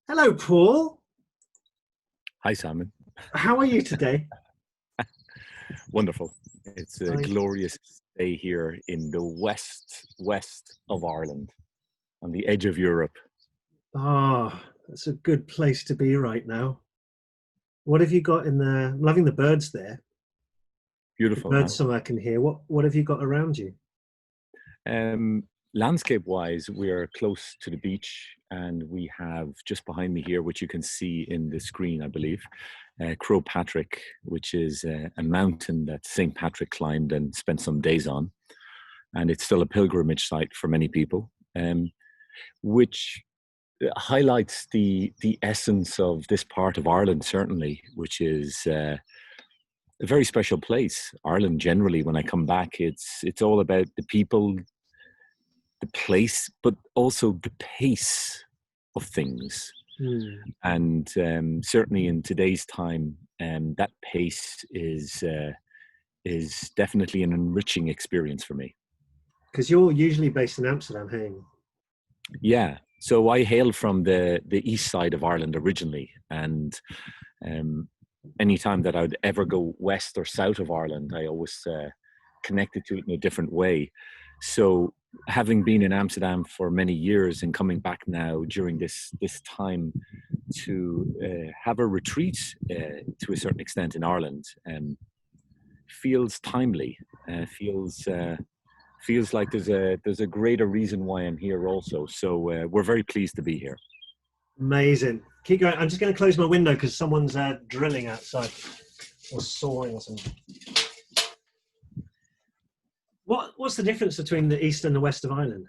Hello, Paul. Hi, Simon. How are you today? Wonderful. It's a I, glorious day here in the west of Ireland, on the edge of Europe. that's a good place to be right now. What have you got in there? I'm loving the birds there. The Beautiful, bird huh? song I can hear. What have you got around you? Um, Landscape-wise, we are close to the beach, and we have just behind me here, which you can see in the screen, I believe, Croagh Patrick, which is a mountain that St. Patrick climbed and spent some days on, and it's still a pilgrimage site for many people. Which highlights the essence of this part of Ireland, certainly, which is a very special place. Ireland, generally, when I come back, it's all about the people, the place, but also the pace of things. Hmm. And certainly in today's time, that pace is definitely an enriching experience for me. Because you're usually based in Amsterdam, hey? Yeah. So I hail from the east side of Ireland originally, and um, anytime that I'd ever go west or south of Ireland, I always connected to it in a different way. So having been in Amsterdam for many years and coming back now during this time to have a retreat to a certain extent in Ireland feels timely, feels like there's a greater reason why I'm here also. So we're very pleased to be here. Amazing. Keep going. I'm just going to close my window because someone's drilling outside or sawing or something. What's the difference between the east and the west of Ireland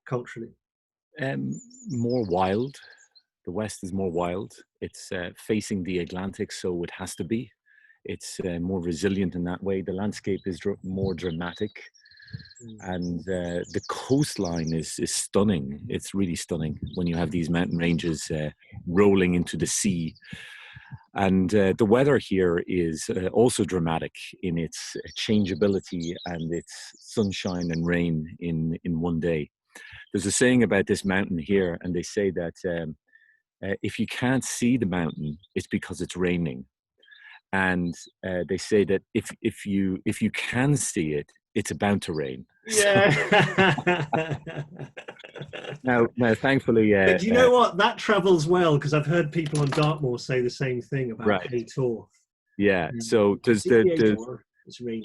culturally? More wild. The west is more wild. It's facing the Atlantic, so it has to be. It's more resilient in that way. The landscape is more dramatic, and the coastline is stunning. It's really stunning when you have these mountain ranges rolling into the sea. And the weather here is also dramatic in its changeability and its sunshine and rain in one day. There's a saying about this mountain here, and they say that if you can't see the mountain, it's because it's raining. And they say that if you can see it, it's about to rain. So Yeah. now, thankfully, But do you know what? That travels well because I've heard people on Dartmoor say the same thing about right, Hator. yeah. So Can there's see the Hator. It's raining.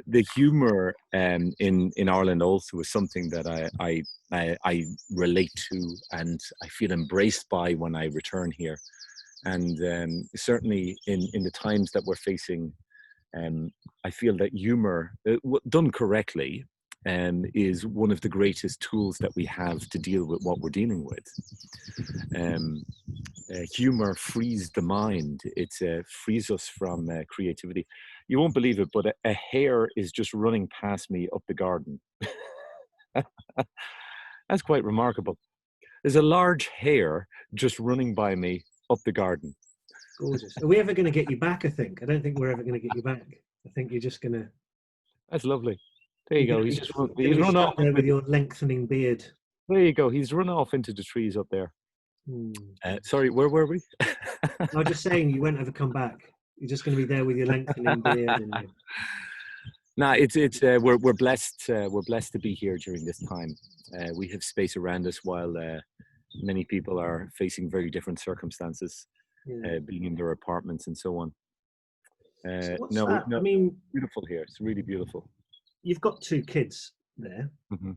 the humor in Ireland also is something that I relate to and I feel embraced by when I return here. And certainly in the times that we're facing, I feel that humor, done correctly, is one of the greatest tools that we have to deal with what we're dealing with. Um, Humor frees the mind. It frees us from creativity. You won't believe it, but a hare is just running past me up the garden. That's quite remarkable. There's a large hare just running by me up the garden. Gorgeous. Are we ever going to get you back? I don't think we're ever going to get you back. I think you're just going to. That's lovely. There you You're go. going to He's be run off stuck there with into. your lengthening beard. There you go. He's run off into the trees up there. Hmm. Sorry, where were we? I was just saying you won't ever come back. You're just going to be there with your lengthening beard and your. No, it's we're blessed. We're blessed to be here during this time. We have space around us while many people are facing very different circumstances, Yeah. being in their apartments and so on. So what's No, that? I no, mean, beautiful here. It's really beautiful. you've got two kids there, Hmm.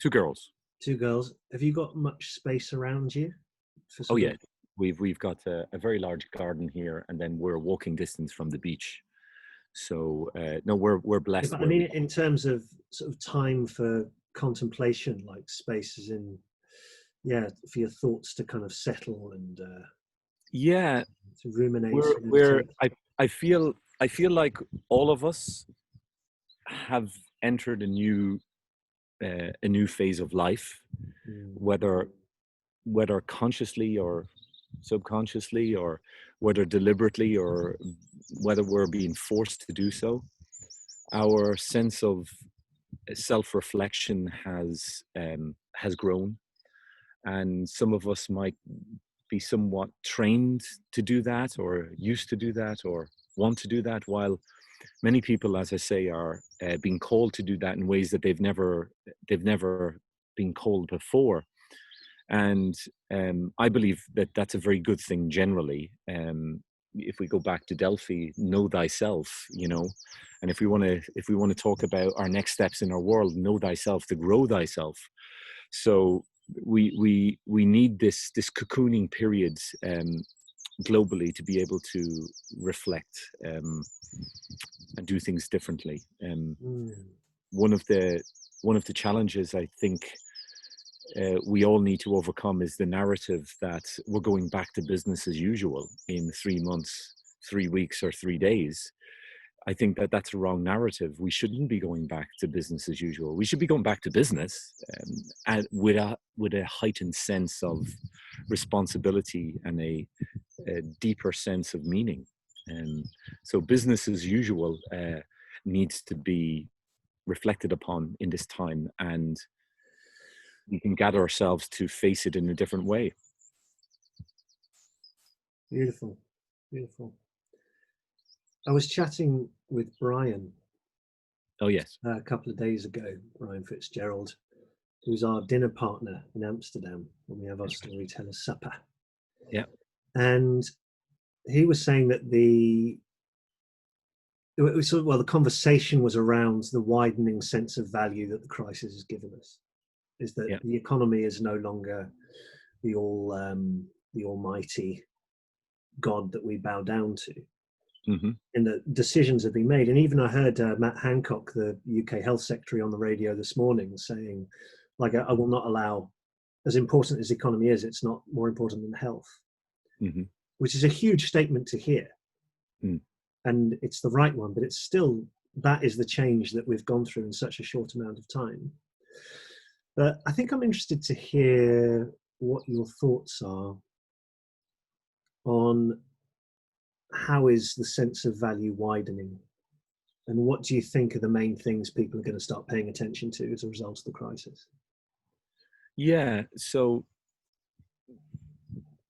Two girls. two girls. Have you got much space around you for Oh sort of? yeah, we've got a very large garden here, and then we're walking distance from the beach. So no, we're Yeah, blessed but I where mean, we. in terms of sort of time for contemplation, like spaces in, yeah, for your thoughts to kind of settle and Yeah, to ruminate, we're to we're meditate. I feel like all of us have entered a new phase of life, Mm. whether consciously or subconsciously, or whether deliberately or whether we're being forced to do so. Our sense of self-reflection has grown, and some of us might be somewhat trained to do that, or used to do that, or want to do that, while many people, as I say, are being called to do that in ways that they've never been called before. And I believe that that's a very good thing generally. If we go back to Delphi, know thyself, and if we want to talk about our next steps in our world, know thyself, to grow thyself. So we need this cocooning period globally to be able to reflect and do things differently. One of the challenges I think we all need to overcome is the narrative that we're going back to business as usual in 3 months, 3 weeks, or 3 days. I think that that's a wrong narrative. We shouldn't be going back to business as usual. We should be going back to business and with a heightened sense of responsibility and a deeper sense of meaning. So business as usual needs to be reflected upon in this time, and we can gather ourselves to face it in a different way. Beautiful, beautiful. I was chatting with Brian. Oh, yes. A couple of days ago, Brian Fitzgerald, who's our dinner partner in Amsterdam when we have our storyteller supper. Yeah. And he was saying that the conversation was around the widening sense of value that the crisis has given us. Is that the economy is no longer the almighty God that we bow down to. Mm-hmm. And the decisions have been made. And even I heard Matt Hancock, the UK Health Secretary, on the radio this morning saying, like, I will not allow, as important as the economy is, it's not more important than health, which is a huge statement to hear. And it's the right one, but it's still, that is the change that we've gone through in such a short amount of time. But I think I'm interested to hear what your thoughts are on how is the sense of value widening, and what do you think are the main things people are going to start paying attention to as a result of the crisis? Yeah, so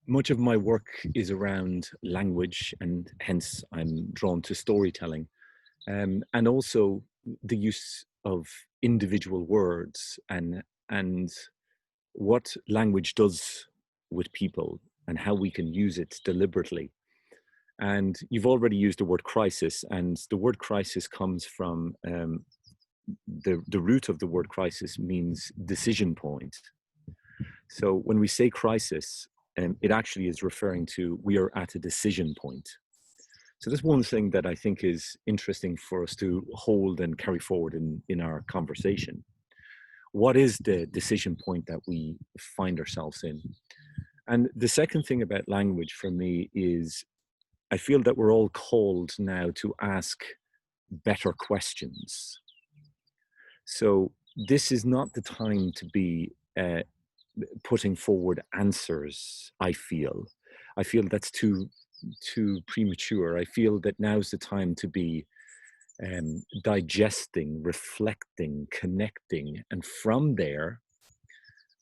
much of my work is around language, and hence I'm drawn to storytelling, and also the use of individual words and what language does with people and how we can use it deliberately. And you've already used the word crisis, and the word crisis comes from the root of the word crisis means decision point. So when we say crisis, it actually is referring to we are at a decision point. So that's one thing that I think is interesting for us to hold and carry forward in our conversation. What is the decision point that we find ourselves in? And the second thing about language for me is I feel that we're all called now to ask better questions. So this is not the time to be putting forward answers. I feel that's too premature. I feel that now's the time to be digesting, reflecting, connecting, and from there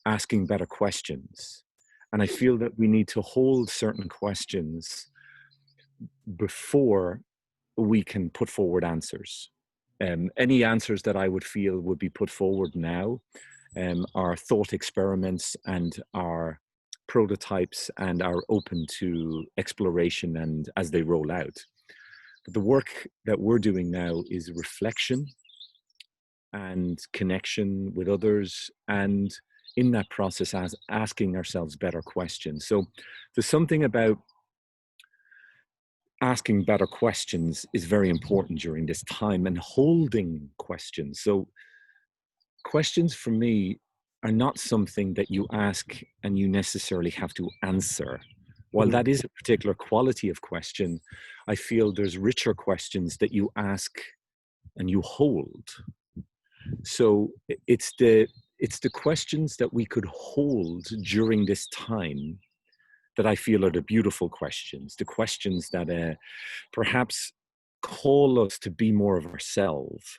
asking better questions. And I feel that we need to hold certain questions before we can put forward answers. Any answers that I would feel would be put forward now are thought experiments and are prototypes and are open to exploration and as they roll out. But the work that we're doing now is reflection and connection with others, and in that process as asking ourselves better questions. So there's something about asking better questions is very important during this time, and holding questions. So questions for me are not something that you ask and you necessarily have to answer. While that is a particular quality of question, I feel there's richer questions that you ask and you hold. So it's the questions that we could hold during this time that I feel are the beautiful questions, the questions that perhaps call us to be more of ourselves.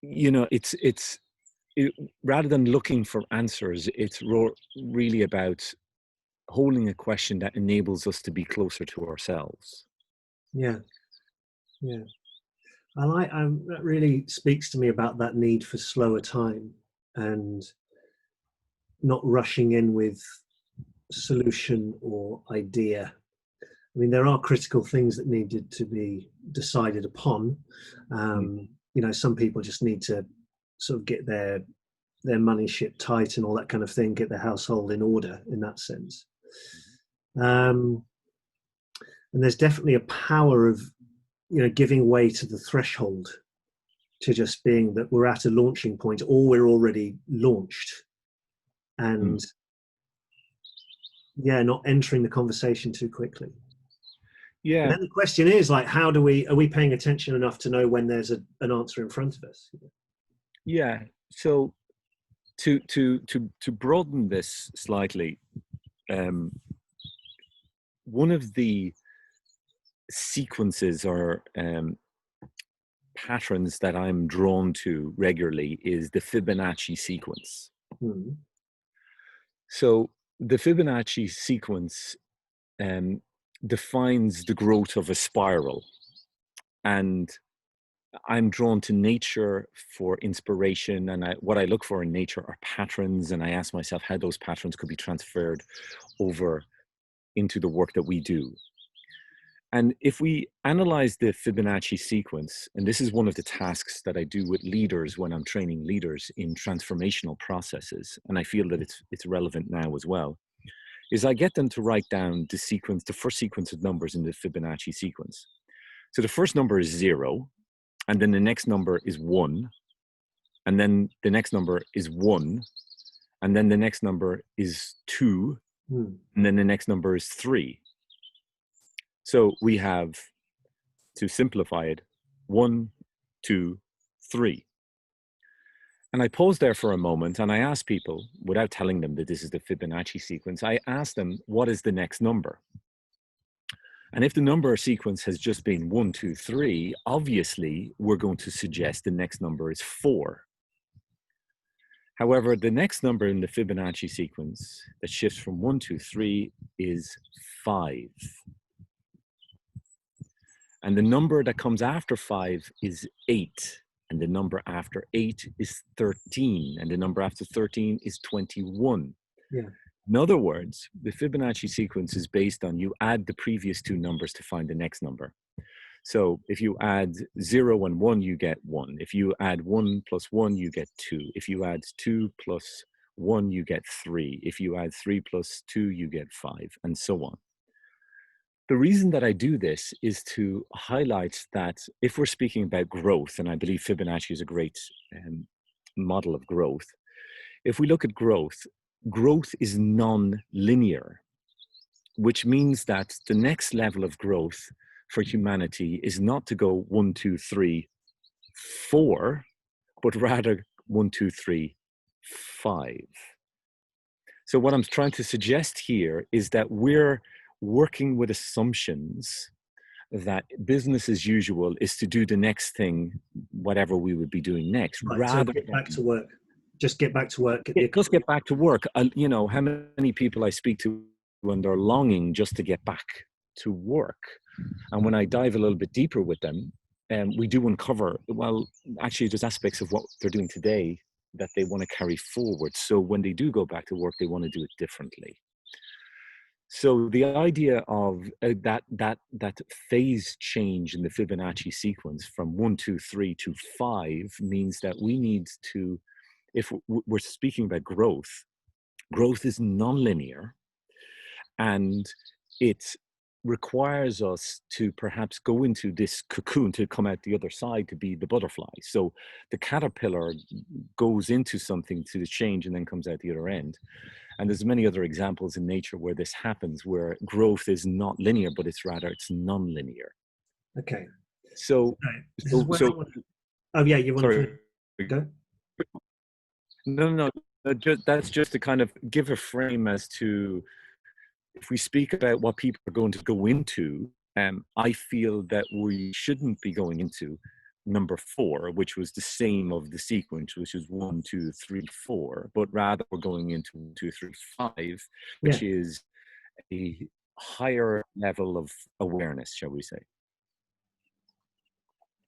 You know, it's rather than looking for answers, it's really about holding a question that enables us to be closer to ourselves. Yeah, yeah. That really speaks to me about that need for slower time and not rushing in with solution or idea. I mean, there are critical things that needed to be decided upon. Some people just need to sort of get their money shit tight and all that kind of thing, get their household in order in that sense. And there's definitely a power of, giving way to the threshold, to just being that we're at a launching point or we're already launched, and not entering the conversation too quickly. Yeah. And then the question is, like, are we paying attention enough to know when there's an answer in front of us? Yeah. So to broaden this slightly, one of the sequences or patterns that I'm drawn to regularly is the Fibonacci sequence. So the Fibonacci sequence defines the growth of a spiral, and I'm drawn to nature for inspiration, and what I look for in nature are patterns, and I ask myself how those patterns could be transferred over into the work that we do. And if we analyze the Fibonacci sequence, and this is one of the tasks that I do with leaders when I'm training leaders in transformational processes, and I feel that it's relevant now as well, is I get them to write down the first sequence of numbers in the Fibonacci sequence. So the first number is 0, and then the next number is 1, and then the next number is 1, and then the next number is 2, and then the next number is 3. So we have, to simplify it, 1, 2, 3. And I pause there for a moment and I ask people, without telling them that this is the Fibonacci sequence, I ask them, what is the next number? And if the number sequence has just been 1, 2, 3, obviously we're going to suggest the next number is 4. However, the next number in the Fibonacci sequence that shifts from 1, 2, 3 is 5. And the number that comes after 5 is 8. And the number after 8 is 13. And the number after 13 is 21. Yeah. In other words, the Fibonacci sequence is based on you add the previous two numbers to find the next number. So if you add 0 and 1, you get 1. If you add 1 plus 1, you get 2. If you add 2 plus 1, you get 3. If you add 3 plus 2, you get 5, and so on. The reason that I do this is to highlight that if we're speaking about growth, and I believe Fibonacci is a great model of growth, if we look at growth, growth is non-linear, which means that the next level of growth for humanity is not to go 1, 2, 3, 4, but rather 1, 2, 3, 5. So what I'm trying to suggest here is that we're working with assumptions that business as usual is to do the next thing, whatever we would be doing next. Right, rather so get back to work. Just get back to work. Just get back to work. You know, how many people I speak to when they're longing just to get back to work. And when I dive a little bit deeper with them, we do uncover, well, actually there's aspects of what they're doing today that they want to carry forward. So when they do go back to work, they want to do it differently. So the idea of that phase change in the Fibonacci sequence from 1, 2, 3 to 5 means that we need to, if we're speaking about growth, growth is nonlinear, and it requires us to perhaps go into this cocoon to come out the other side to be the butterfly. So the caterpillar goes into something to change and then comes out the other end. And there's many other examples in nature where this happens, where growth is not linear, but it's non-linear. Okay. So, oh yeah, you want sorry. to go? No, that's just to kind of give a frame as to, if we speak about what people are going to go into, I feel that we shouldn't be going into number 4, which was the same of the sequence, which is 1, 2, 3, 4, but rather we're going into 1, 2, 3, 5, Yeah. which is a higher level of awareness, shall we say.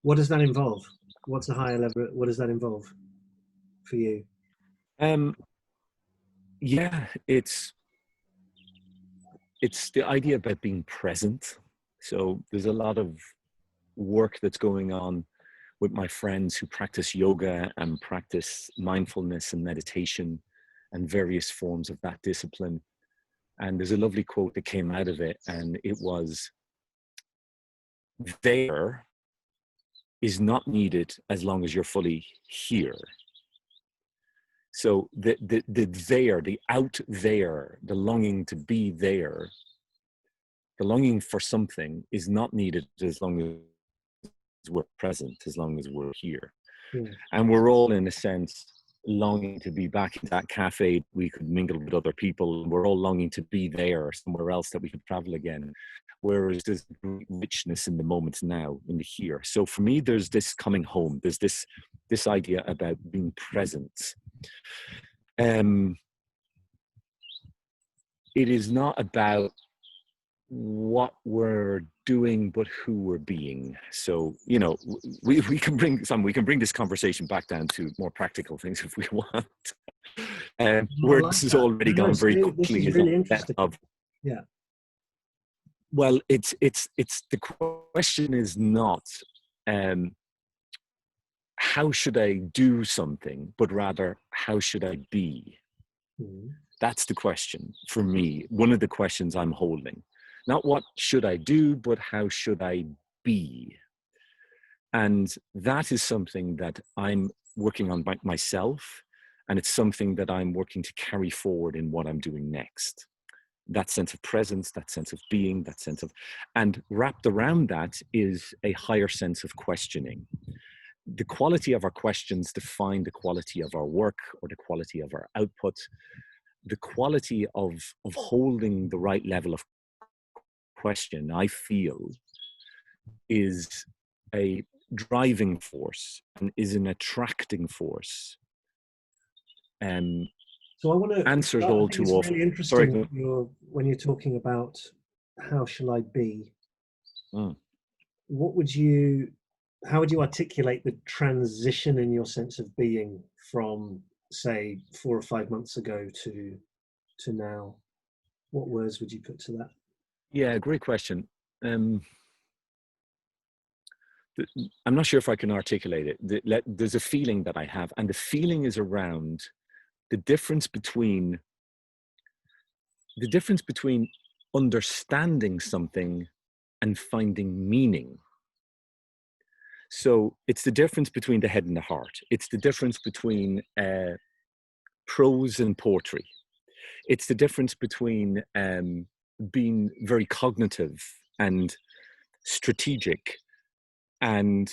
What does that involve? What's a higher level? What does that involve for you? Yeah, it's the idea about being present. So there's a lot of work that's going on with my friends who practice yoga and practice mindfulness and meditation and various forms of that discipline. And there's a lovely quote that came out of it, and it was, there is not needed as long as you're fully here. So the there, the out there, the longing to be there, the longing for something is not needed as long as we're present, as long as we're here. Yeah. And we're all, in a sense, longing to be back in that cafe we could mingle with other people. We're all longing to be there somewhere else that we could travel again. Whereas there's richness in the moment now, in the here. So for me, there's this coming home. There's this idea about being present. It is not about what we're doing, but who we're being. So, you know, we can bring this conversation back down to more practical things if we want. Where like this has that. already gone very quickly. This is really interesting. Yeah. Well, it's the question is not how should I do something, but rather how should I be? Mm-hmm. That's the question for me. One of the questions I'm holding. Not what should I do, but how should I be? And that is something that I'm working on by myself. And it's something that I'm working to carry forward in what I'm doing next. That sense of presence, that sense of being, that sense of, and wrapped around that is a higher sense of questioning. The quality of our questions define the quality of our work or the quality of our output. The quality of holding the right level of question, I feel, is a driving force and is an attracting force. So I want to answers all too often. It's really interesting when you're talking about how shall I be. How would you articulate the transition in your sense of being from, say, 4 or 5 months ago to now? What words would you put to that? Yeah, great question. I'm not sure if I can articulate it. There's a feeling that I have, and the feeling is around the difference between understanding something and finding meaning. So it's the difference between the head and the heart. It's the difference between prose and poetry. It's the difference between being very cognitive and strategic and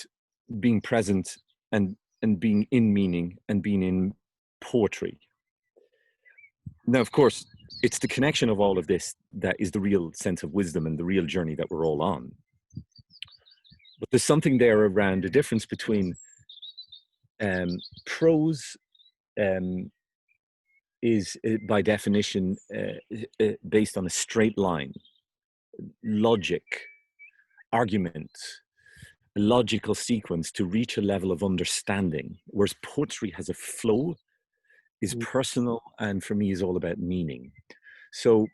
being present and being in meaning and being in poetry. Now, of course, it's the connection of all of this that is the real sense of wisdom and the real journey that we're all on. But there's something there around the difference between prose is by definition based on a straight line, logic, argument, a logical sequence to reach a level of understanding, whereas poetry has a flow, is personal, and for me is all about meaning. So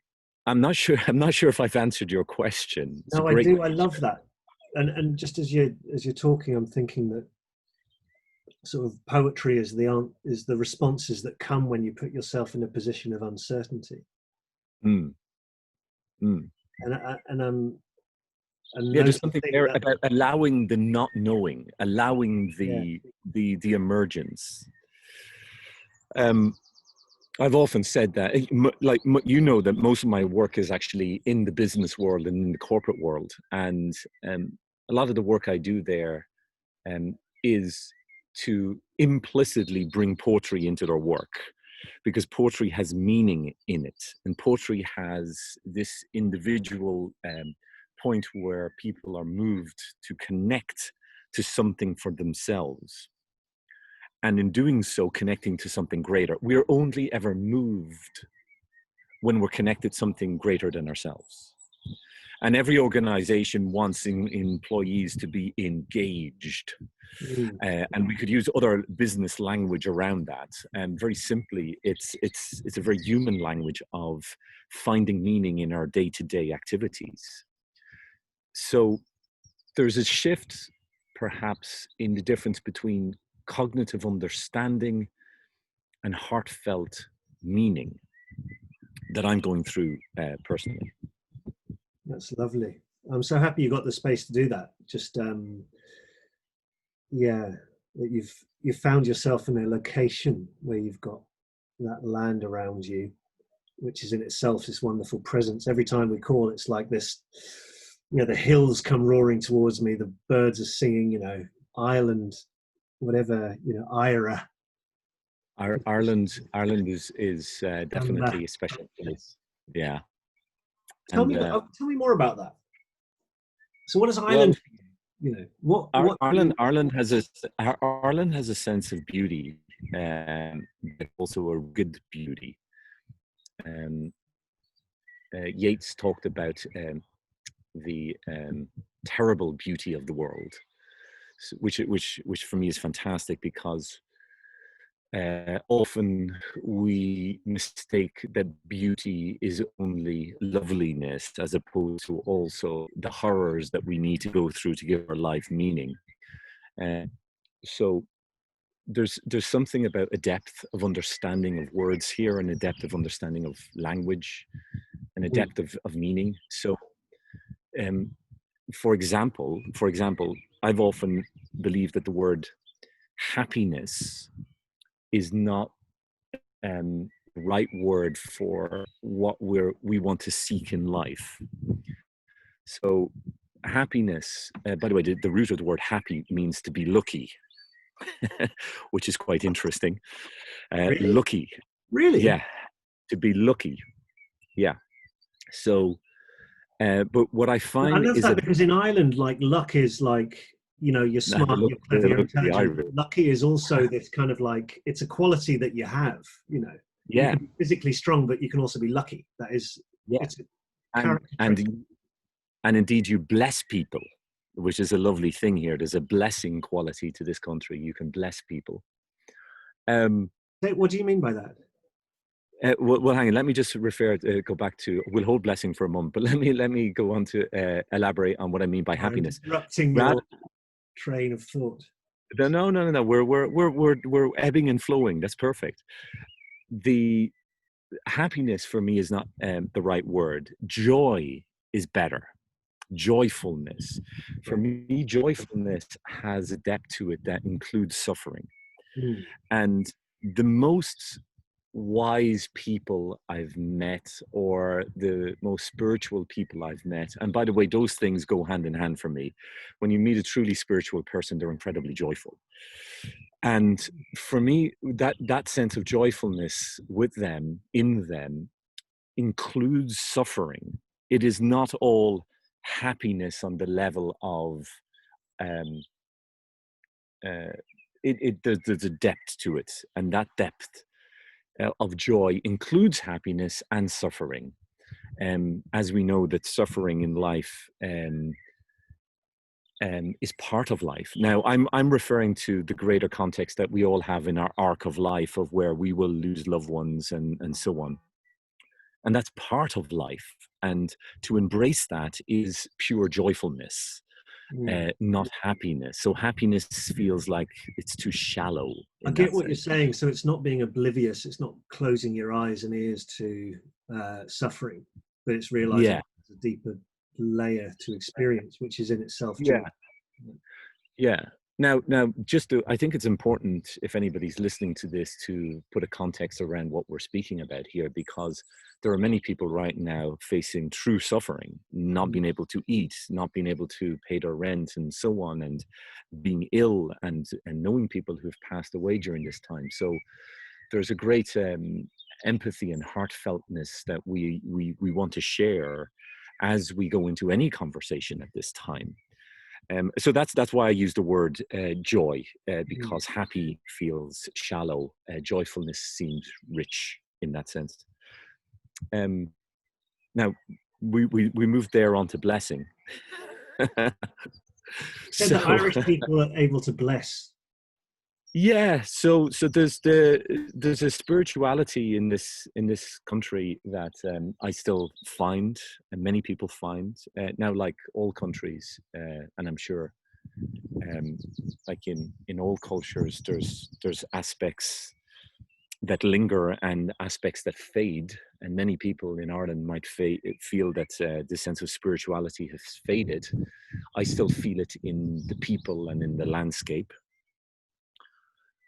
I'm not sure if I've answered your question. No, I do. I love that. And just as you're talking, I'm thinking that sort of poetry is the responses that come when you put yourself in a position of uncertainty. And there's something there about allowing the not knowing, allowing the emergence. I've often said that, like, you know, that most of my work is actually in the business world and in the corporate world. And a lot of the work I do there is to implicitly bring poetry into their work, because poetry has meaning in it. And poetry has this individual point where people are moved to connect to something for themselves. And in doing so, connecting to something greater. We're only ever moved when we're connected to something greater than ourselves. And every organization wants employees to be engaged. And we could use other business language around that. And very simply, it's a very human language of finding meaning in our day-to-day activities. So there's a shift, perhaps, in the difference between cognitive understanding and heartfelt meaning that I'm going through personally. That's lovely. I'm so happy you got the space to do that. Just yeah, that you've found yourself in a location where you've got that land around you, which is in itself this wonderful presence. Every time we call, it's like this, you know, the hills come roaring towards me, the birds are singing, you know, Ireland, whatever, you know, Ira. Ireland is definitely a special place. Yeah. Tell me more about that. So what does Ireland, you know, what Ireland has a sense of beauty, but also a good beauty. Yeats talked about the terrible beauty of the world, which for me is fantastic, because often we mistake that beauty is only loveliness, as opposed to also the horrors that we need to go through to give our life meaning. So there's something about a depth of understanding of words here, and a depth of understanding of language, and a depth of meaning. So for example, I've often believed that the word happiness is not the right word for what we want to seek in life. So happiness, by the way, the root of the word happy means to be lucky, which is quite interesting. really? Lucky. Really? Yeah, to be lucky. Yeah. So, but what I find I love is that, because in Ireland, like, luck is like, you know, you're smart, you're clever, you're intelligent. Lucky is also this kind of like, it's a quality that you have, you know. Yeah. You can be physically strong, but you can also be lucky. That is, it's a character trait. And indeed, you bless people, which is a lovely thing here. There's a blessing quality to this country. You can bless people. What do you mean by that? Well, hang on. Let me just go back to. We'll hold blessing for a moment, but let me go on to elaborate on what I mean by happiness. Interrupting your train of thought. No. We're ebbing and flowing. That's perfect. The happiness for me is not the right word. Joy is better. Joyfulness. For me, joyfulness has a depth to it that includes suffering. And the most wise people I've met, or the most spiritual people I've met, and by the way, those things go hand in hand for me. When you meet a truly spiritual person, they're incredibly joyful. And for me, that sense of joyfulness with them, in them, includes suffering. It is not all happiness on the level of there's a depth to it, and that depth of joy includes happiness and suffering. As we know, that suffering in life is part of life. Now, I'm referring to the greater context that we all have in our arc of life, of where we will lose loved ones and so on. And that's part of life. And to embrace that is pure joyfulness, not happiness. So happiness feels like it's too shallow. I get what you're saying. So it's not being oblivious. It's not closing your eyes and ears to suffering, but it's realizing there's a deeper layer to experience, which is in itself joy. Yeah. Now, I think it's important, if anybody's listening to this, to put a context around what we're speaking about here, because there are many people right now facing true suffering, not being able to eat, not being able to pay their rent, and so on, and being ill, and knowing people who've passed away during this time. So there's a great empathy and heartfeltness that we want to share as we go into any conversation at this time. So that's why I use the word joy, because happy feels shallow. Joyfulness seems rich in that sense. Now we moved there onto blessing. Said that Irish people are able to bless. Yeah, so there's a spirituality in this country that I still find, and many people find now, like all countries, and I'm sure, like in all cultures, there's aspects that linger and aspects that fade, and many people in Ireland might feel that the sense of spirituality has faded. I still feel it in the people and in the landscape.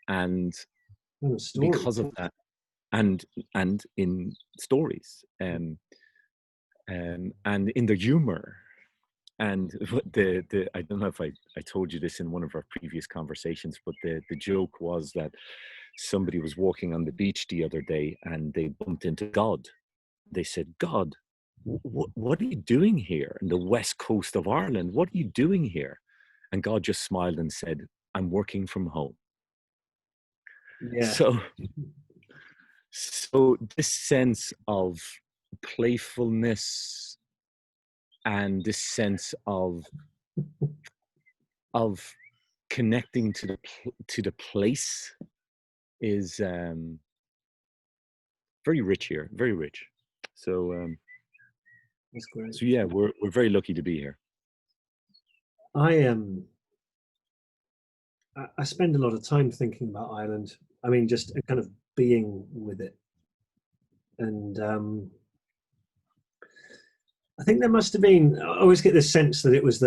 And because of that, and in stories, and in the humor, and the I don't know if I told you this in one of our previous conversations, but the joke was that somebody was walking on the beach the other day and they bumped into God. They said, "God, what are you doing here in the west coast of Ireland? What are you doing here?" And God just smiled and said, "I'm working from home." Yeah. So this sense of playfulness and this sense of connecting to the place is very rich here, very rich. So that's great. So yeah, we're very lucky to be here. I spend a lot of time thinking about Ireland. I mean, just kind of being with it, and I think there must have been. I always get this sense that it was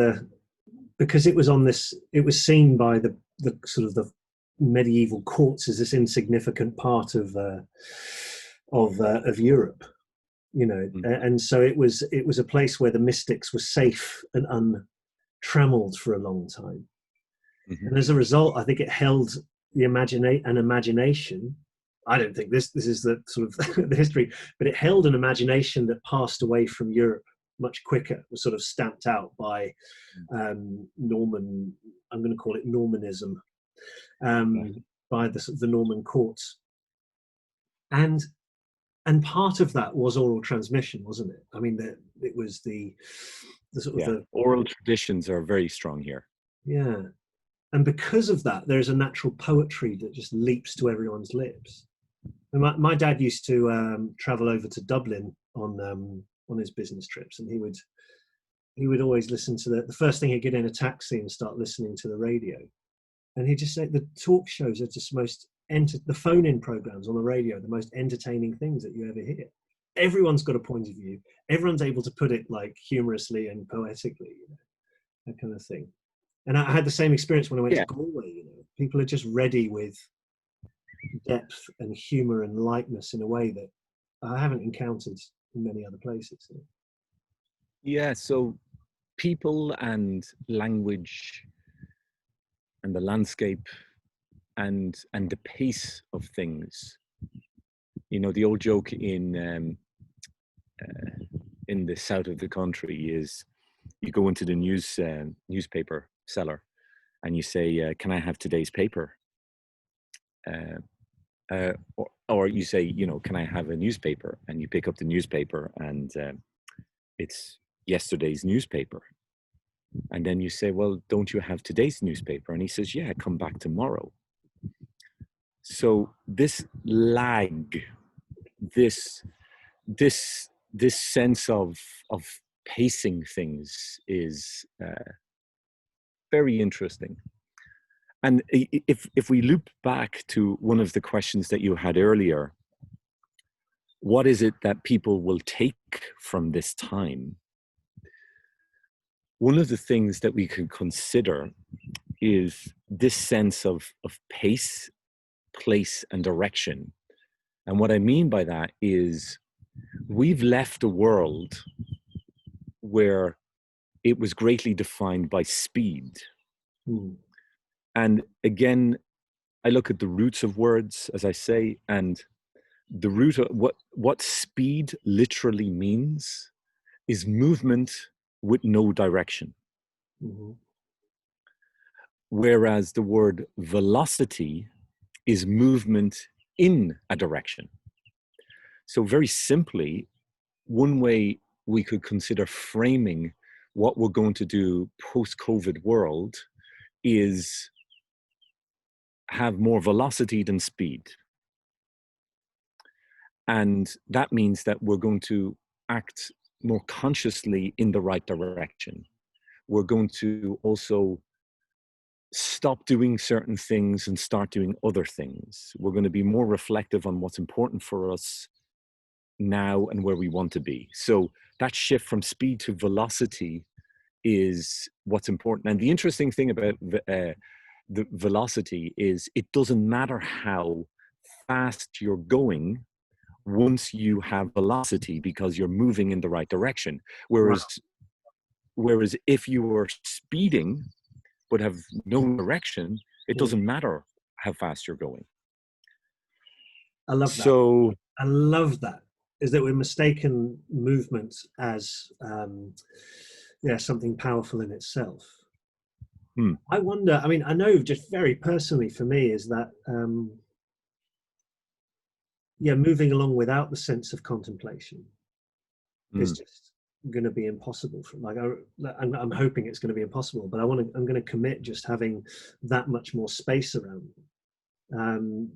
because it was on this. It was seen by the sort of the medieval courts as this insignificant part of Europe, you know, and so it was a place where the mystics were safe and untrammeled for a long time. And as a result, I think it held the imagination. I don't think this is the sort of the history, but it held an imagination that passed away from Europe much quicker, was sort of stamped out by Norman. I'm going to call it Normanism, by the Norman courts, and part of that was oral transmission, wasn't it? I mean, it was the sort of the oral traditions are very strong here. Yeah. And because of that, there's a natural poetry that just leaps to everyone's lips. And my dad used to travel over to Dublin on his business trips, and he would always listen to the first thing he'd get in a taxi and start listening to the radio. And he'd just say the talk shows are just the phone-in programs on the radio, the most entertaining things that you ever hear. Everyone's got a point of view. Everyone's able to put it like humorously and poetically, you know, that kind of thing. And I had the same experience when I went to Galway. You know, people are just ready with depth and humor and lightness in a way that I haven't encountered in many other places. Yeah, so people and language and the landscape and the pace of things. You know, the old joke in the south of the country is you go into the newspaper seller and you say, "Can I have today's paper?" Or you say, you know, "Can I have a newspaper?" And you pick up the newspaper and it's yesterday's newspaper. And then you say, "Well, don't you have today's newspaper?" And he says, "Yeah, come back tomorrow." So this lag, this sense of pacing things is very interesting. And if we loop back to one of the questions that you had earlier, what is it that people will take from this time? One of the things that we can consider is this sense of pace, place, and direction. And what I mean by that is we've left a world where it was greatly defined by speed. And again, I look at the roots of words, as I say, and the root of what speed literally means is movement with no direction. whereas the word velocity is movement in a direction. So very simply, one way we could consider framing what we're going to do post-COVID world is have more velocity than speed. And that means that we're going to act more consciously in the right direction. We're going to also stop doing certain things and start doing other things. We're going to be more reflective on what's important for us now and where we want to be. So that shift from speed to velocity is what's important. And the interesting thing about the velocity is it doesn't matter how fast you're going once you have velocity, because you're moving in the right direction. Whereas if you were speeding but have no direction, it doesn't matter how fast you're going. I love that. So I love that. Is that we're mistaken movement as something powerful in itself. I wonder, I mean, I know just very personally for me is that moving along without the sense of contemplation is just going to be impossible. I'm hoping it's going to be impossible, but I'm going to commit just having that much more space around me.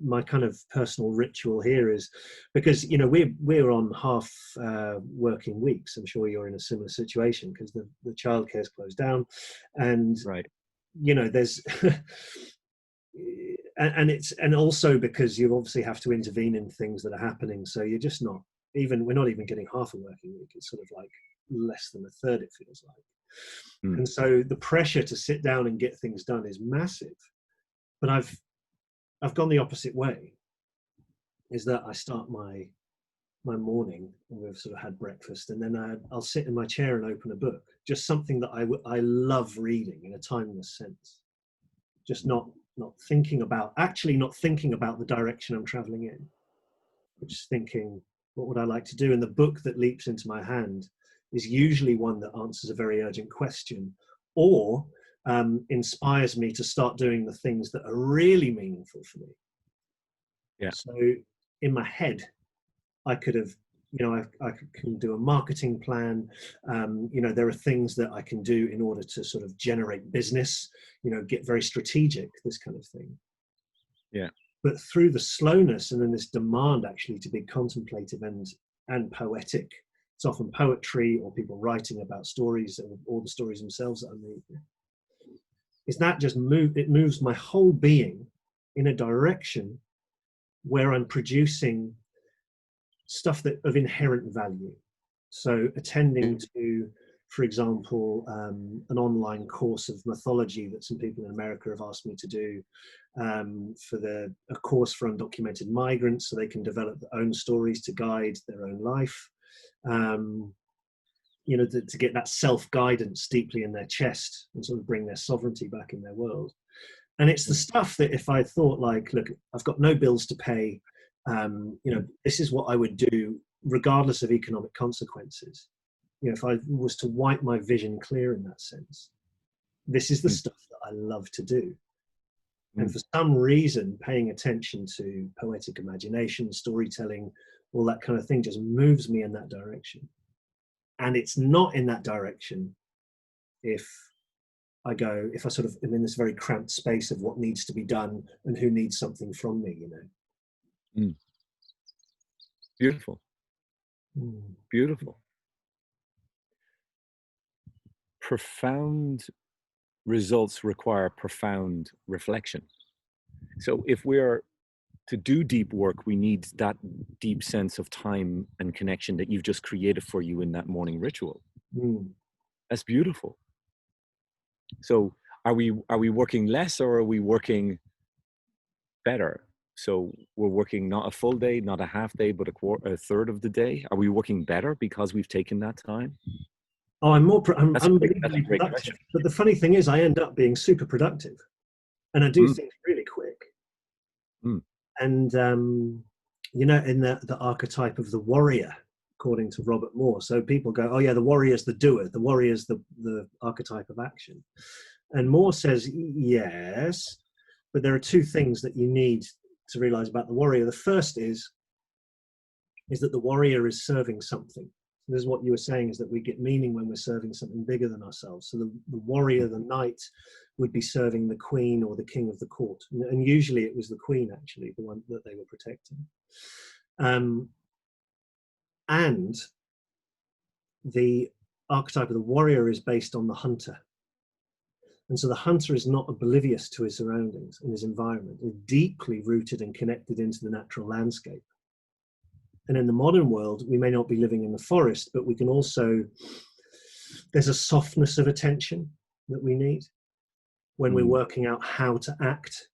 My kind of personal ritual here is because we're on half working weeks. I'm sure you're in a similar situation because the childcare's closed down, and there's and also because you obviously have to intervene in things that are happening. So you're just not we're not even getting half a working week. It's sort of like less than a third, it feels like. And so the pressure to sit down and get things done is massive. But I've gone the opposite way, is that I start my morning, and we've sort of had breakfast, and then I'll sit in my chair and open a book, just something that I love reading in a timeless sense, just not thinking about the direction I'm traveling in, but just thinking, what would I like to do? And the book that leaps into my hand is usually one that answers a very urgent question, or inspires me to start doing the things that are really meaningful for me. Yeah. So in my head, I could have, I can do a marketing plan. There are things that I can do in order to sort of generate business, get very strategic, this kind of thing. Yeah. But through the slowness and then this demand actually to be contemplative and poetic, it's often poetry or people writing about stories or the stories themselves that I'm reading. Is that just it moves my whole being in a direction where I'm producing stuff that of inherent value. So attending to, for example, an online course of mythology that some people in America have asked me to do, for a course for undocumented migrants so they can develop their own stories to guide their own life. To get that self-guidance deeply in their chest and sort of bring their sovereignty back in their world. And it's the stuff that if I thought like, look, I've got no bills to pay, this is what I would do regardless of economic consequences. If I was to wipe my vision clear in that sense, this is the stuff that I love to do. And for some reason, paying attention to poetic imagination, storytelling, all that kind of thing just moves me in that direction. And it's not in that direction if I sort of am in this very cramped space of what needs to be done and who needs something from me, Beautiful. Beautiful. Profound results require profound reflection. So if we're to do deep work, we need that deep sense of time and connection that you've just created for you in that morning ritual. That's beautiful. So are we working less, or are we working better? So we're working not a full day, not a half day, but a third of the day. Are we working better because we've taken that time? Oh, I'm unbelievably productive. But the funny thing is, I end up being super productive, and I do things really quick. And in the archetype of the warrior, according to Robert Moore. So people go, oh yeah, the warrior's the doer. The warrior's the archetype of action. And Moore says, yes, but there are two things that you need to realize about the warrior. The first is that the warrior is serving something. This is what you were saying, is that we get meaning when we're serving something bigger than ourselves. So the warrior, the knight, would be serving the queen or the king of the court. And usually it was the queen, actually, the one that they were protecting. And the archetype of the warrior is based on the hunter. And so the hunter is not oblivious to his surroundings and his environment. He's deeply rooted and connected into the natural landscape. And in the modern world, we may not be living in the forest, but we can also, there's a softness of attention that we need when we're working out how to act,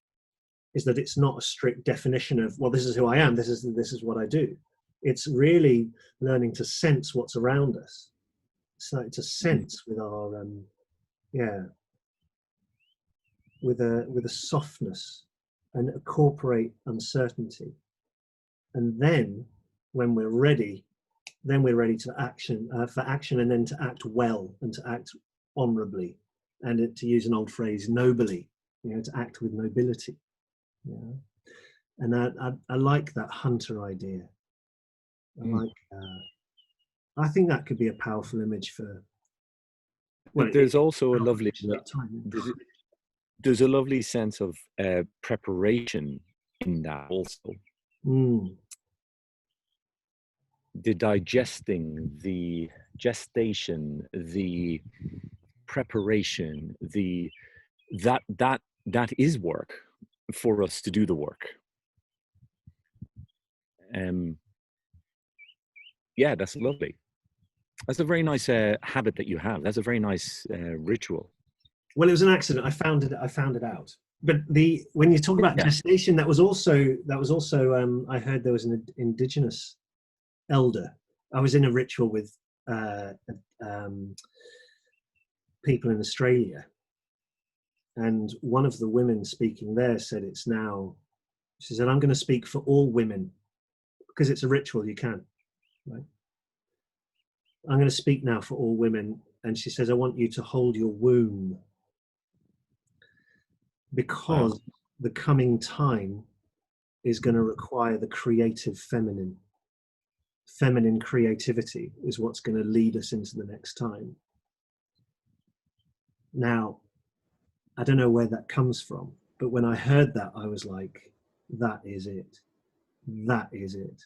is that it's not a strict definition of, well, this is who I am, this is what I do. It's really learning to sense what's around us. Starting to sense with our, with a softness, and incorporate uncertainty. And then when we're ready, to action, for action, and then to act well and to act honorably, and to use an old phrase, nobly, to act with nobility. And I like that hunter idea. I think that could be a powerful image for. Well, there's also a lovely. There's a lovely sense of preparation in that also. The digesting, the gestation, the preparation, that is work for us to do the work. Yeah, that's lovely. That's a very nice habit that you have. That's a very nice ritual. Well, it was an accident. I found it out. But when you talk about gestation, that was also I heard there was an indigenous elder. I was in a ritual with people in Australia, and one of the women speaking there said, she said, I'm going to speak for all women, because it's a ritual, you can, right? I'm going to speak now for all women. And she says, I want you to hold your womb, because the coming time is going to require the creative feminine. Feminine creativity is what's going to lead us into the next time. Now, I don't know where that comes from, but when I heard that, I was like, that is it. That is it.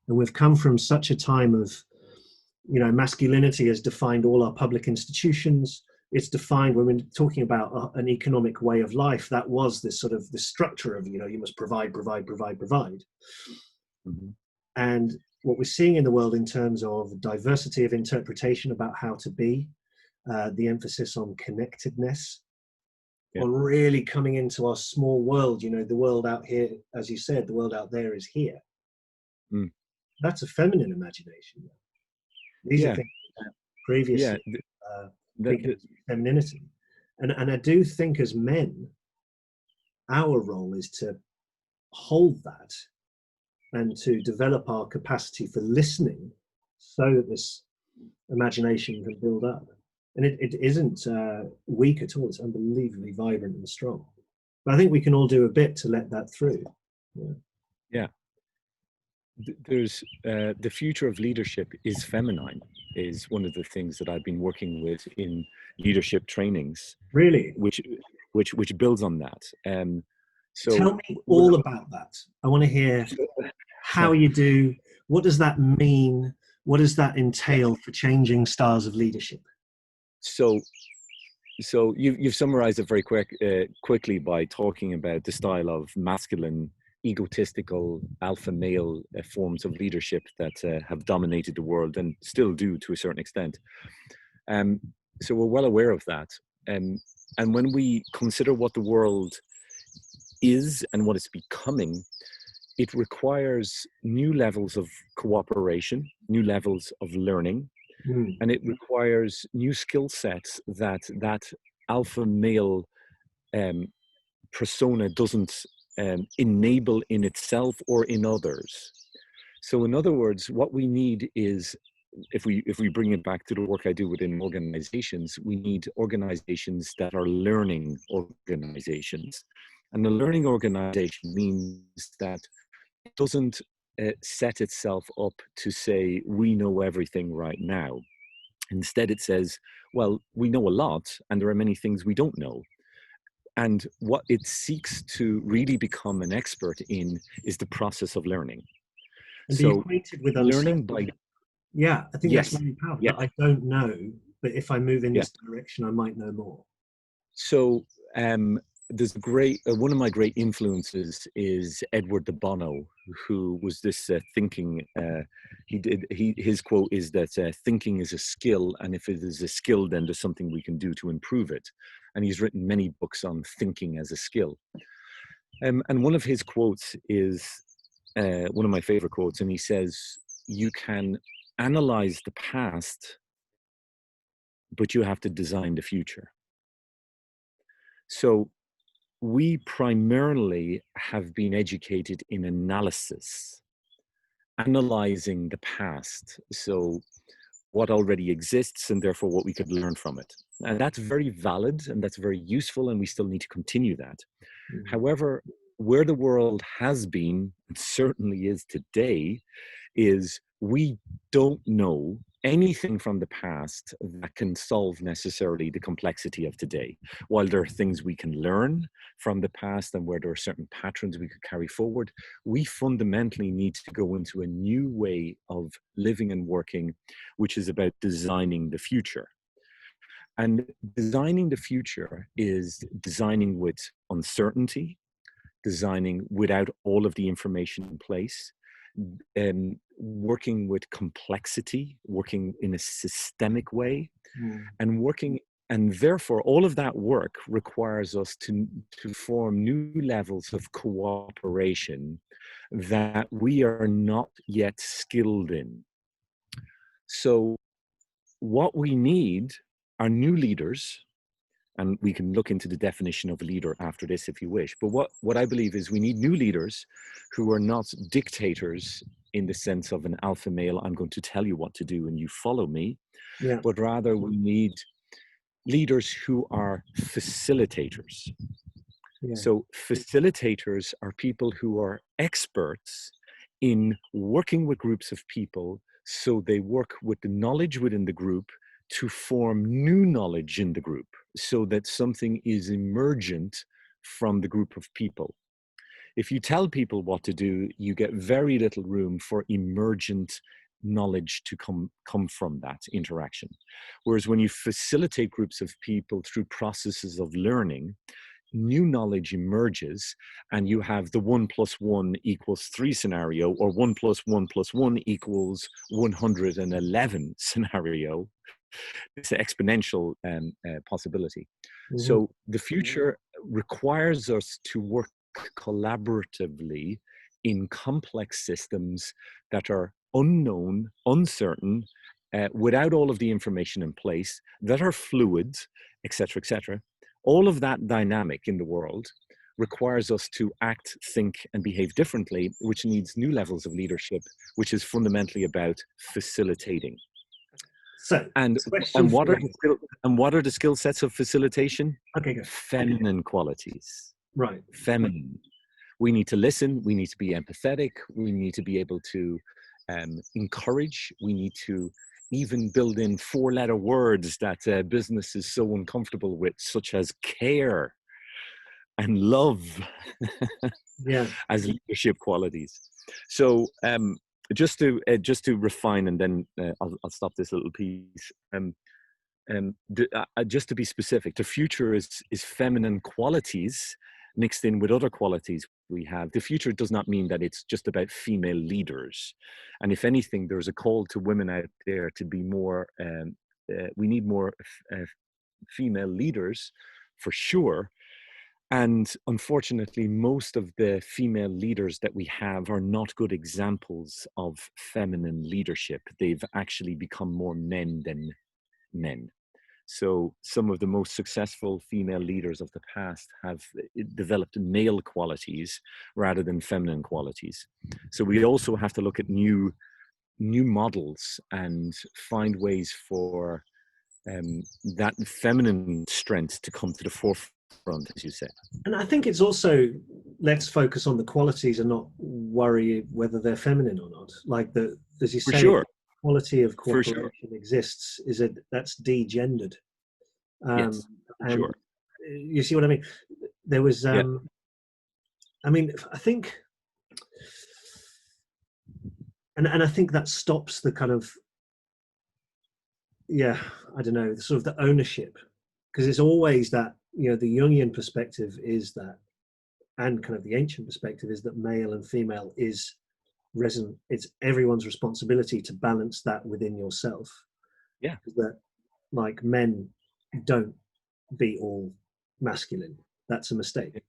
And we've come from such a time of, masculinity has defined all our public institutions. It's defined, when we're talking about an economic way of life, that was this sort of the structure of, you must provide. Mm-hmm. And what we're seeing in the world in terms of diversity of interpretation about how to be, the emphasis on connectedness, on really coming into our small world, the world out here, as you said, the world out there is here. That's a feminine imagination. These are things that previously femininity. And I do think as men, our role is to hold that and to develop our capacity for listening so that this imagination can build up. And it isn't weak at all. It's unbelievably vibrant and strong. But I think we can all do a bit to let that through. Yeah. There's the future of leadership is feminine, is one of the things that I've been working with in leadership trainings. Really? Which builds on that. So tell me all about that. I want to hear how you do. What does that mean? What does that entail for changing styles of leadership? So you've summarized it very quickly by talking about the style of masculine, egotistical, alpha male forms of leadership that have dominated the world and still do to a certain extent. So we're well aware of that. And when we consider what the world is and what it's becoming, it requires new levels of cooperation, new levels of learning, and it requires new skill sets that alpha male persona doesn't enable in itself or in others. So in other words, what we need is if we bring it back to the work I do within organizations, we need organizations that are learning organizations. And a learning organization means that it doesn't set itself up to say, we know everything right now. Instead, it says, well, we know a lot, and there are many things we don't know. And what it seeks to really become an expert in is the process of learning. And be So acquainted with learning by, uncertainty. Yeah, I think that's yes, really powerful. yes, That I don't know, but if I move in yeah. this direction, I might know more. So there's a great, one of my great influences is Edward de Bono, who was this thinking, his quote is that thinking is a skill, and if it is a skill, then there's something we can do to improve it. And he's written many books on thinking as a skill. And one of his quotes is one of my favorite quotes, and he says, you can analyze the past, but you have to design the future. So we primarily have been educated in analysis, analyzing the past. So what already exists and therefore what we could learn from it. And that's very valid and that's very useful, and we still need to continue that. Mm. However, where the world has been, and certainly is today, is we don't know anything from the past that can solve necessarily the complexity of today. While there are things we can learn from the past and where there are certain patterns we could carry forward, we fundamentally need to go into a new way of living and working, which is about designing the future. And designing the future is designing with uncertainty, designing without all of the information in place, working with complexity, working in a systemic way, and working. And therefore, all of that work requires us to form new levels of cooperation that we are not yet skilled in. So what we need are new leaders, and we can look into the definition of a leader after this if you wish. But what I believe is we need new leaders who are not dictators in the sense of an alpha male, I'm going to tell you what to do and you follow me, Yeah. but rather we need leaders who are facilitators. Yeah. So facilitators are people who are experts in working with groups of people, so they work with the knowledge within the group to form new knowledge in the group, so that something is emergent from the group of people. If you tell people what to do, you get very little room for emergent knowledge to come from that interaction. Whereas when you facilitate groups of people through processes of learning, new knowledge emerges, and you have the 1 + 1 = 3 scenario, or 1 + 1 + 1 = 111 scenario. It's an exponential possibility. Mm-hmm. So the future requires us to work collaboratively in complex systems that are unknown, uncertain, without all of the information in place, that are fluid, etc., etc. All of that dynamic in the world requires us to act, think, and behave differently, which needs new levels of leadership, which is fundamentally about facilitating. So, And what are the skill sets of facilitation? Okay, go. Feminine qualities. Right. Feminine. We need to listen. We need to be empathetic. We need to be able to encourage. We need to even build in 4-letter words that business is so uncomfortable with, such as care and love. Yeah. As leadership qualities. So just to refine, and then I'll stop this little piece. Just to be specific, the future is feminine qualities mixed in with other qualities we have. The future does not mean that it's just about female leaders. And if anything, there's a call to women out there to be more, we need more female leaders for sure. And unfortunately, most of the female leaders that we have are not good examples of feminine leadership. They've actually become more men than men. So some of the most successful female leaders of the past have developed male qualities rather than feminine qualities. So we also have to look at new new models and find ways for that feminine strength to come to the forefront, as you said. And I think it's also, let's focus on the qualities and not worry whether they're feminine or not. Like the, as you For say, sure, quality of for sure. cooperation exists, is it, that's degendered. Yes, for And sure. you see what I mean? There was, Yeah, I mean, I think, and I think that stops the kind of, yeah, I don't know, sort of the ownership, because it's always that, you know, the Jungian perspective is that, and kind of the ancient perspective is that male and female is resonant. It's everyone's responsibility to balance that within yourself. yeah, That, like, men don't be all masculine. That's a mistake.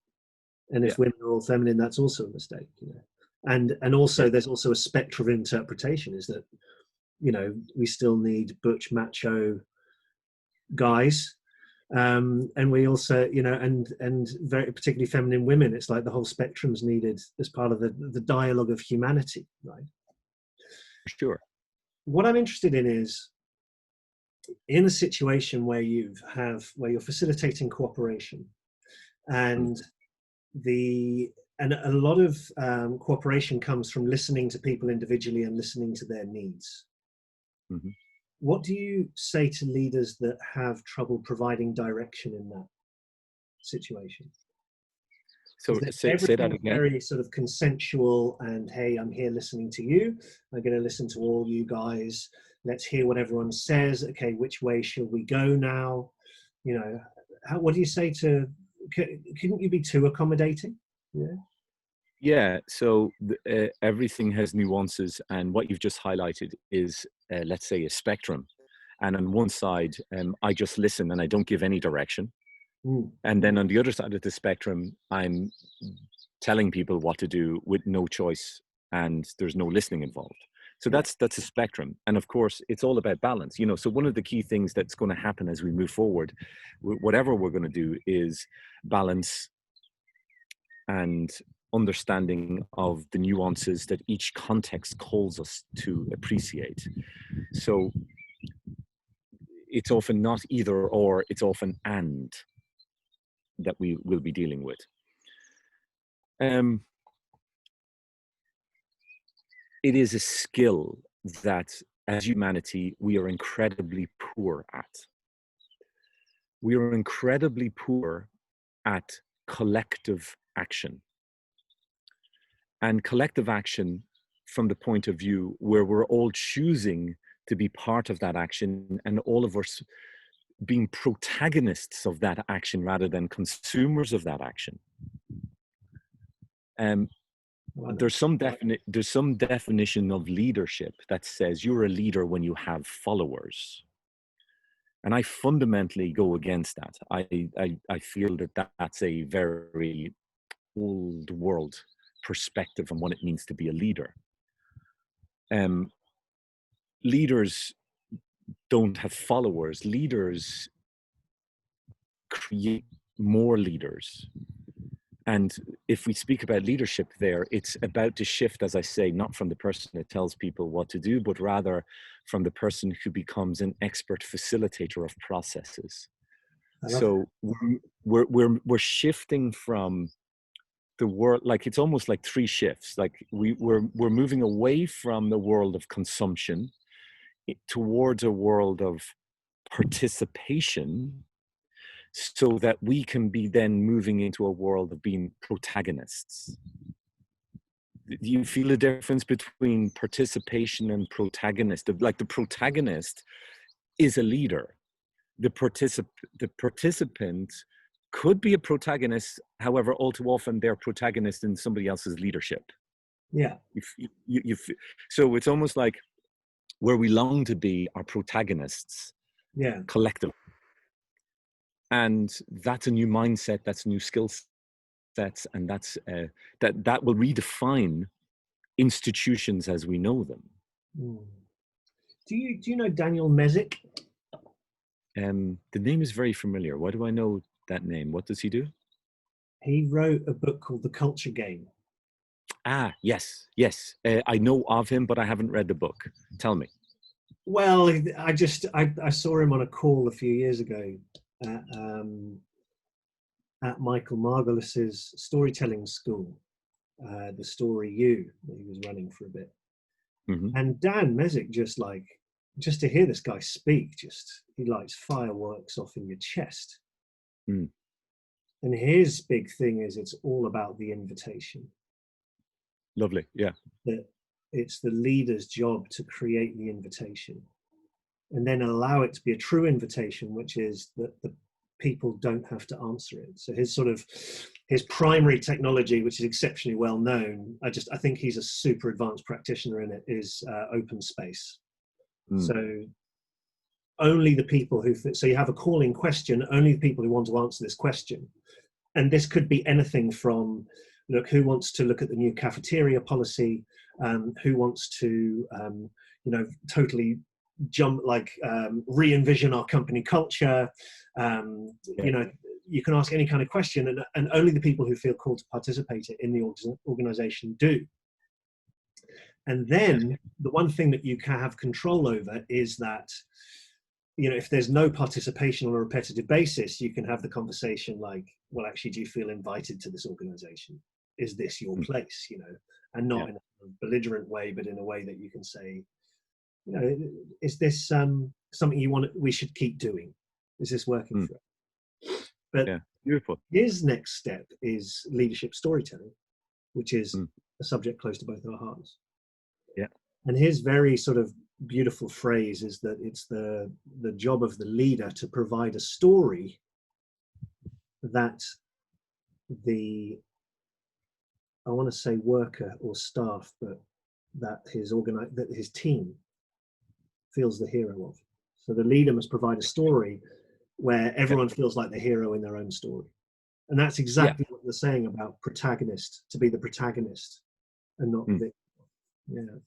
And yeah, if women are all feminine, that's also a mistake. You know, and yeah, also there's also a spectrum of interpretation. Is that, you know, we still need butch macho guys, and we also, you know, and very particularly feminine women. It's like the whole spectrum's needed as part of the dialogue of humanity, right? for sure. What I'm interested in is, in a situation where where you're facilitating cooperation, Mm, and and a lot of cooperation comes from listening to people individually and listening to their needs. mhm. What do you say to leaders that have trouble providing direction in that situation? So Because say that everything's again. very sort of consensual, and hey, I'm here listening to you. I'm going to listen to all you guys. Let's hear what everyone says. Okay, which way shall we go now? You know, what do you say to? Couldn't you be too accommodating? Yeah. Yeah, so everything has nuances, and what you've just highlighted is, let's say, a spectrum. And on one side, I just listen and I don't give any direction. Mm, And then on the other side of the spectrum, I'm telling people what to do with no choice, and there's no listening involved. So yeah. that's a spectrum, and of course, it's all about balance. You know, so one of the key things that's going to happen as we move forward, whatever we're going to do, is balance and understanding of the nuances that each context calls us to appreciate. So it's often not either or, it's often and that we will be dealing with. Um, it is a skill that, as humanity, we are incredibly poor at. We are incredibly poor at collective action. And collective action from the point of view where we're all choosing to be part of that action, and all of us being protagonists of that action rather than consumers of that action. Um, there's some definition of leadership that says you're a leader when you have followers, and I fundamentally go against that. I feel that that's a very old world perspective on what it means to be a leader. Leaders don't have followers. Leaders create more leaders. And if we speak about leadership there, it's about to shift, as I say, not from the person that tells people what to do, but rather from the person who becomes an expert facilitator of processes. I love that. So we're shifting from the world, like it's almost like three shifts. Like we're moving away from the world of consumption towards a world of participation, so that we can be then moving into a world of being protagonists. Do you feel a difference between participation and protagonist? Like the protagonist is a leader. The participant could be a protagonist. However, all too often they're protagonist in somebody else's leadership. Yeah. So it's almost like where we long to be are protagonists Yeah. collectively. And that's a new mindset, that's new skill sets, and that will redefine institutions as we know them. Mm. Do you know Daniel Mesick? The name is very familiar. Why do I know that name? What does he do? He wrote a book called The Culture Game. Ah, yes, yes. I know of him, but I haven't read the book. Tell me. Well, I saw him on a call a few years ago at, um, at Michael Margolis's storytelling school, the Story U that he was running for a bit. Hmm. And Dan Mezek just to hear this guy speak, just he lights fireworks off in your chest. Mm, And his big thing is it's all about the invitation. lovely. Yeah. That it's the leader's job to create the invitation and then allow it to be a true invitation, which is that the people don't have to answer it. So his primary technology, which is exceptionally well known, I think he's a super advanced practitioner in it, is open space. Mm, So only the people so you have a calling question, only the people who want to answer this question. And this could be anything from, look, who wants to look at the new cafeteria policy? Who wants to, totally re-envision our company culture? yeah. You can ask any kind of question, and only the people who feel called to participate in the organization do. And then the one thing that you can have control over is that, if there's no participation on a repetitive basis, you can have the conversation like, well, actually, do you feel invited to this organization? Is this your Mm, place? And not yeah. in a belligerent way, but in a way that you can say, is this something we should keep doing? Is this working Mm, for us? But yeah. Beautiful. his next step is leadership storytelling, which is Mm, a subject close to both our hearts. yeah. And his very sort of beautiful phrase is that it's the job of the leader to provide a story that the, I want to say worker or staff, but that his team feels the hero of. So the leader must provide a story where Yeah. everyone feels like the hero in their own story. And that's Yeah. exactly what they're saying about protagonist, to be the protagonist and not the Mm, victim. Yeah.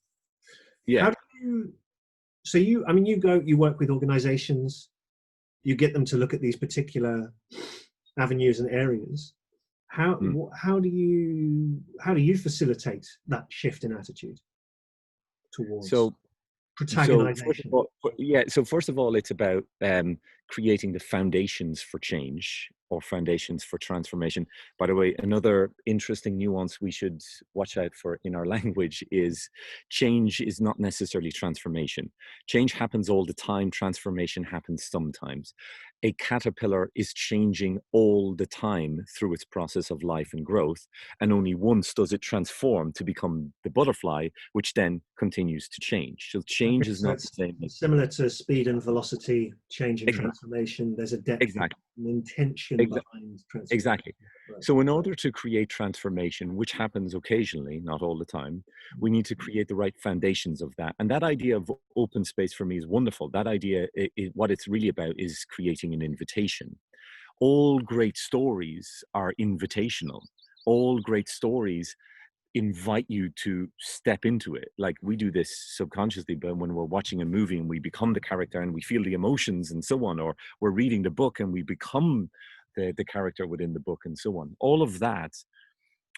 yeah. How do you, so you work with organizations, you get them to look at these particular avenues and areas. How Mm. how do you facilitate that shift in attitude towards So first of protagonization? all, yeah. So first of all, it's about creating the foundations for change or foundations for transformation. By the way, another interesting nuance we should watch out for in our language is change is not necessarily transformation. Change happens all the time. Transformation happens sometimes. A caterpillar is changing all the time through its process of life and growth, and only once does it transform to become the butterfly, which then continues to change. So change Okay, is so not the it's same as similar to speed and velocity, change and exactly, transformation. There's a depth and exactly, an intention behind transformation. exactly. Right. So in order to create transformation, which happens occasionally, not all the time, we need to create the right foundations of that. And that idea of open space for me is wonderful. That idea, what it's really about is creating an invitation. All great stories are invitational. All great stories invite you to step into it. Like we do this subconsciously, but when we're watching a movie and we become the character and we feel the emotions and so on, or we're reading the book and we become the character within the book and so on. All of that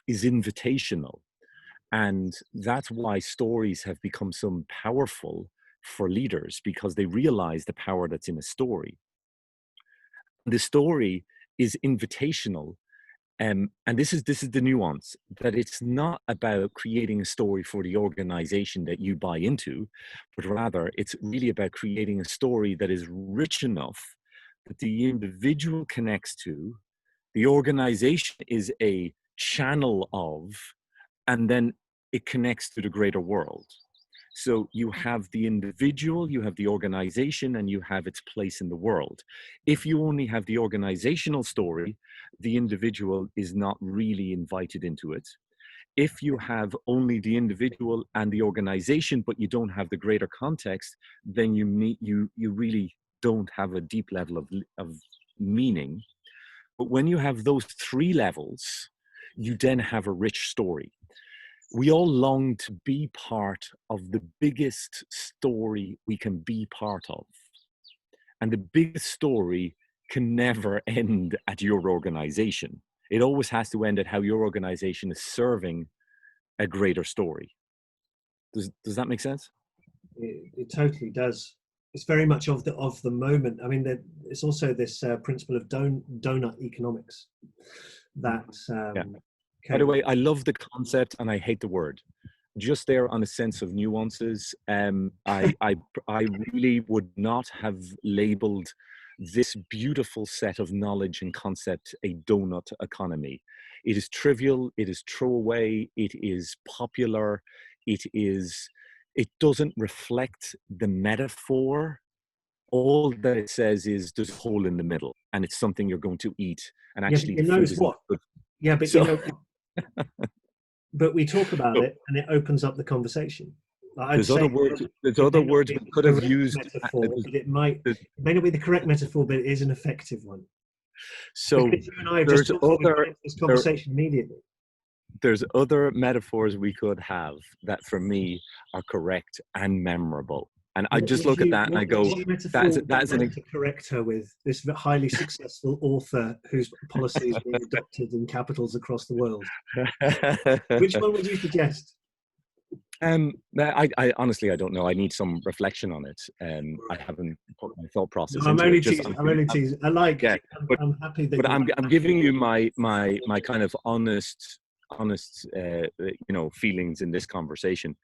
is invitational. And that's why stories have become so powerful for leaders, because they realize the power that's in a story. The story is invitational, and this is the nuance, that it's not about creating a story for the organization that you buy into, but rather it's really about creating a story that is rich enough that the individual connects to, the organization is a channel of, and then it connects to the greater world. So you have the individual, you have the organization, and you have its place in the world. If you only have the organizational story, the individual is not really invited into it. If you have only the individual and the organization, but you don't have the greater context, then you really don't have a deep level of meaning. But when you have those three levels, you then have a rich story. We all long to be part of the biggest story we can be part of. And the biggest story can never end at your organization. It always has to end at how your organization is serving a greater story. Does that make sense? It totally does. It's very much of the moment. I mean, it's also this principle of donut economics that Yeah. By the way, I love the concept and I hate the word. Just there on a sense of nuances, I really would not have labeled this beautiful set of knowledge and concept a donut economy. It is trivial, it is throwaway, it is popular, it doesn't reflect the metaphor. All that it says is there's a hole in the middle and it's something you're going to eat, and yeah, but actually you the know food isn't what? good. Yeah, but So, but we talk about so it and it opens up the conversation. I'd there's say other words. There's it other may not words be we the could have correct used. metaphor, but it There's- may not be the correct metaphor, but it is an effective one. So Because you and I have just there's talked, we've gone other into this there, conversation immediately. there's other metaphors we could have that for me are correct and memorable. And I just look at that and I go, what metaphor that's would that you is like to correct her with? This highly successful author whose policies were adopted in capitals across the world. Which one would you suggest? I honestly, I don't know. I need some reflection on it. I haven't put my thought process No, I'm into only it. Just teasing. I'm only teasing. yeah, I'm happy that but you're. I'm giving you my kind of honest feelings in this conversation.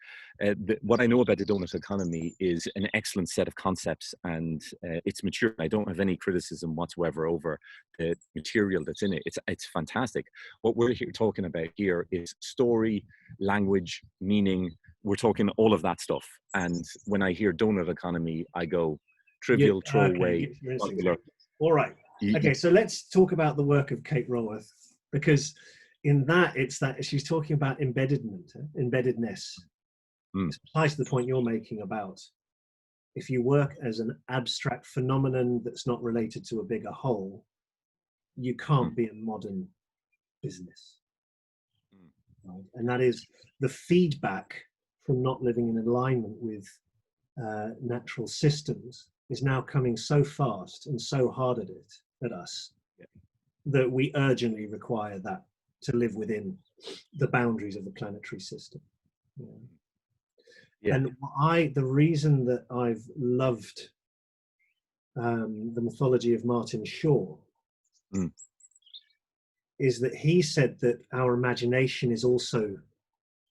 What I know about the donut economy is an excellent set of concepts, and it's mature. I don't have any criticism whatsoever over the material that's in it. It's fantastic. What we're talking about here is story, language, meaning. We're talking all of that stuff. And when I hear donut economy, I go trivial, throwaway, popular. All right. Okay, so let's talk about the work of Kate Raworth, because in that it's that she's talking about embeddedness. It's precisely the point you're making about if you work as an abstract phenomenon that's not related to a bigger whole, you can't be a modern business. Right? And that is the feedback from not living in alignment with natural systems is now coming so fast and so hard at us that we urgently require that to live within the boundaries of the planetary system. Yeah. And the reason that I've loved the mythology of Martin Shaw is that he said that our imagination is also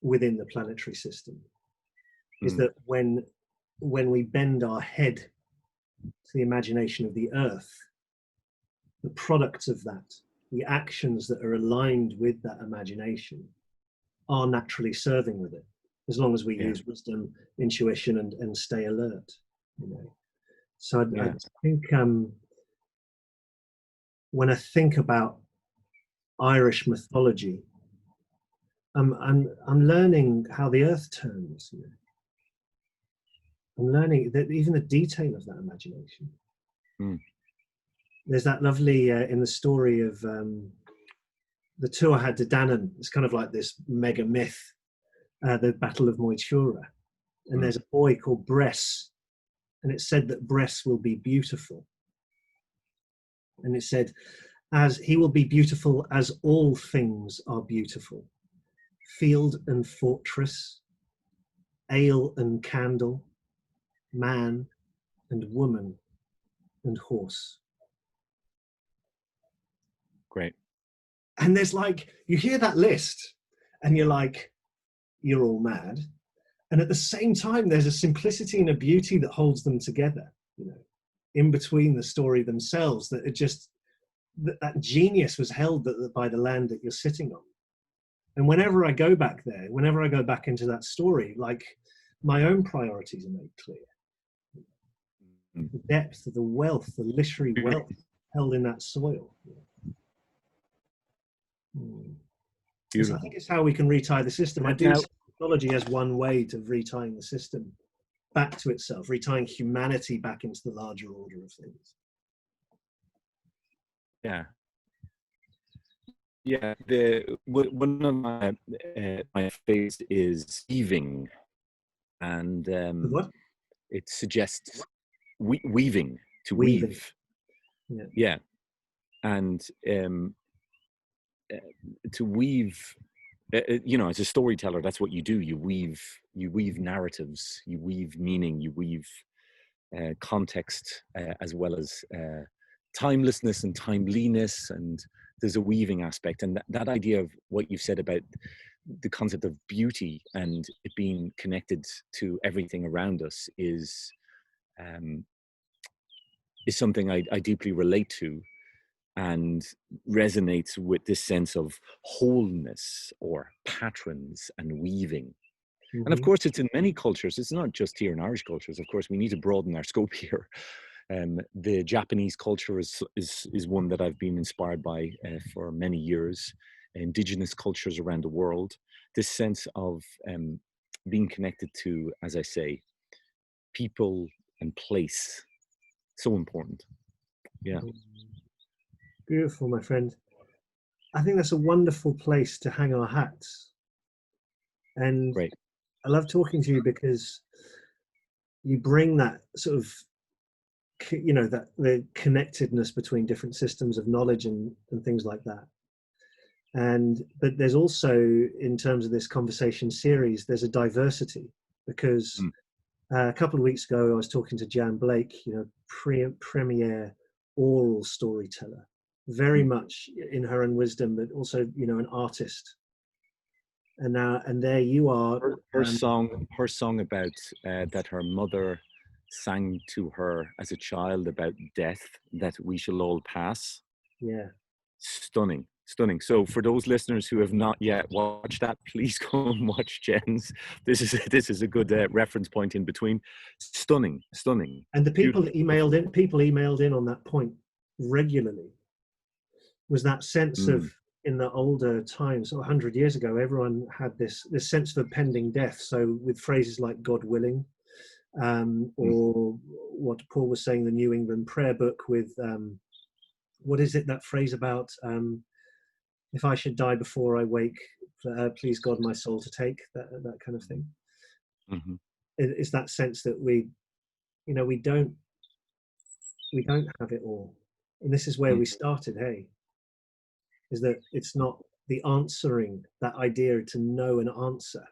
within the planetary system. Is that when we bend our head to the imagination of the earth, the products of that, the actions that are aligned with that imagination are naturally serving with it, as long as we use wisdom, intuition, and stay alert. So I think when I think about Irish mythology, I'm learning how the earth turns. I'm learning that even the detail of that imagination. There's that lovely in the story of the Tuatha De Danann. It's kind of like this mega myth, the Battle of Moytura, and there's a boy called Bress, and it said that Bress will be beautiful, and it said, as he will be beautiful as all things are beautiful, field and fortress, ale and candle, man and woman and horse. Great. And there's like, you hear that list and you're like, you're all mad. And at the same time, there's a simplicity and a beauty that holds them together, in between the story themselves, that it just, that genius was held by the land that you're sitting on. And whenever I go back there, whenever I go back into that story, like my own priorities are made clear. The depth, the wealth, the literary wealth held in that soil. So I think it's how we can retie the system. I do see mythology as one way to retying the system back to itself, retying humanity back into the larger order of things. One of my favorites is weaving, and What? it suggests weaving, to weave. And to weave you know, as a storyteller, that's what you do. You weave narratives, you weave meaning, you weave context, as well as timelessness and timeliness, and there's a weaving aspect. And that idea of what you've said about the concept of beauty and it being connected to everything around us um, is something I deeply relate to, and resonates with this sense of wholeness or patterns and weaving. And of Hmm. course, it's in many cultures. It's not just here in Irish cultures. Of course, we need to broaden our scope here. The Japanese culture is one that I've been inspired by for many years. Indigenous cultures around the world. This sense of being connected to, as I say, people and place, so important. Yeah, Beautiful, my friend. I think that's a wonderful place to hang our hats. And great. I love talking to you because you bring that sort of, you know, that the connectedness between different systems of knowledge and things like that. And but there's also, in terms of this conversation series, there's a diversity, because Mm, a couple of weeks ago I was talking to Jan Blake, you know, premier oral storyteller, very mm. much in her own wisdom, but also, you know, an artist. And now, and there you are. Her song about that her mother sang to her as a child about death, that we shall all pass. Yeah. Stunning, stunning. So for those listeners who have not yet watched that, please go and watch Jen's. This is a good reference point in between. Stunning, stunning, And the people beautiful, that beautiful. people emailed in on that point regularly, was that sense of, Mm, in the older times, or 100 years ago, everyone had this sense of impending death. So with phrases like "God willing," mm, or what Paul was saying, the New England Prayer Book with what is it, that phrase about if I should die before I wake, please God my soul to take, that kind of thing. mhm, It's that sense that we, you know, we don't have it all, and this is where mm, we started. Hey, is that it's not the answering, that idea to know an answer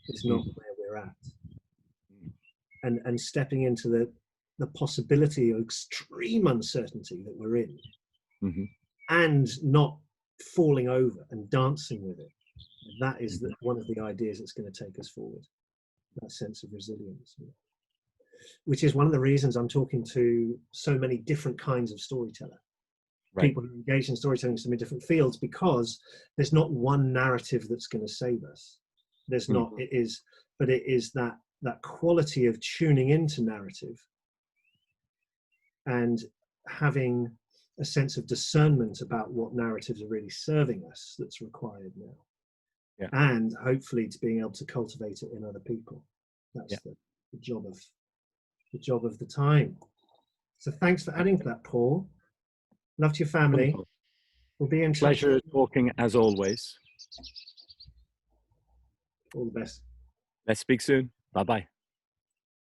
is not mm, where we're at, and stepping into the possibility of extreme uncertainty that we're in, mhm, and not falling over and dancing with it. That is mhm. one of the ideas that's going to take us forward, that sense of resilience, which is one of the reasons I'm talking to so many different kinds of storyteller, Right. people who engage in storytelling in so many different fields, because there's not one narrative that's going to save us. There's Mm, not, it is, but it is that quality of tuning into narrative and having a sense of discernment about what narratives are really serving us that's required now, yeah, and hopefully to being able to cultivate it in other people. yeah. That's the job of the time. So thanks for adding to that, Paul. Love to your family. Wonderful. We'll be in touch. Pleasure talking as always. All the best. Let's speak soon. Bye bye.